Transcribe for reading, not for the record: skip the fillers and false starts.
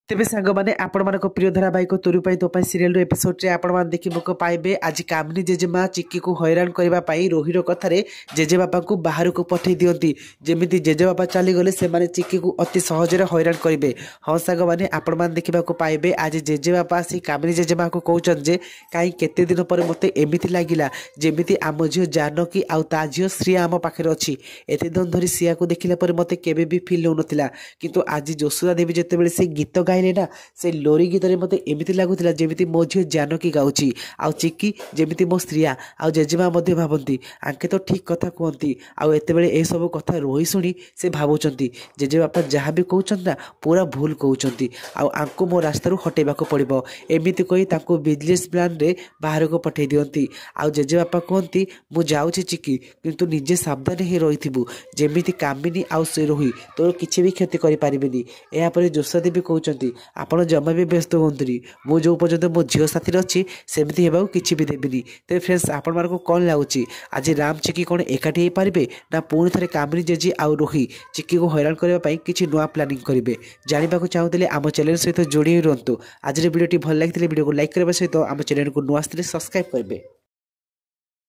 तेबे सांग मैंने आपण प्रिय धारावाहिक तोरी तो सीरियल एपिसोड आपण देखा पाइबे आज कामिनी जेजेमा चिक्की को हैरान करने रोहिर कथार जेजेबापा को बाहर को पठे दिखती जमी जेजेबापा चलीगले से चिक्की को अति सहजरे हैरान करेंगे। हाँ सांग मैंने आपण देखा पाइबे आज जेजेबापा आसी कामिनी जेजेमा को कहते जे कहीं केते दिन पर मत एमती लगिला जमी आम झील जानकी आउ ता झील श्रिया आम पाखे अच्छी एत दिन धरी सिया को देखला मत केवे भी फिल हो नाला किंतु आज जसोदा देवी जिते से गीत गाइले ना से लोरी गीत मत एमती लगुला जमी मो झील जानकी गाँची आउ चिक्की जमी मो स्त्रिया आउ जेजेमा भावती आंके तो ठीक कथा कहती आतेबले यह सब कथा रोही शुणी से भावुंट जेजेबापा जहाँ भी कहते ना पूरा भूल कहते आंको मो रास्तार हटेबा पड़ो एमती कही बिजनेस प्लान रे बाहर को पठे दिखती आउ जेजेबापा कहती मु जाऊँगी चिक्की किंतु निजे सावधान ही रही जमी कामिनी आउ से रोही तोर किसी भी क्षति करें। यापर जोशा देवी कहते आपण जमा भी व्यस्त हुंतुनी मु जो पर्यंत मो झील साथी अच्छी सेमती होगा किसी भी देविनी। तेज फ्रेंड्स आपण मानक कौन लगुच आज राम चिक्की कौन एकाठी हो पारे ना पुणी थे कामिनी जेजी आउ रोही चिक्की को हैरान करने किसी नुआ प्लानिंग करेंगे जानवा चाहूले आम चैनल सहित जोड़ी रुहतु। आज वीडियो भल लगी वीडियो को लाइक करने सहित आम चैनल को नुआ सब्सक्राइब करेंगे।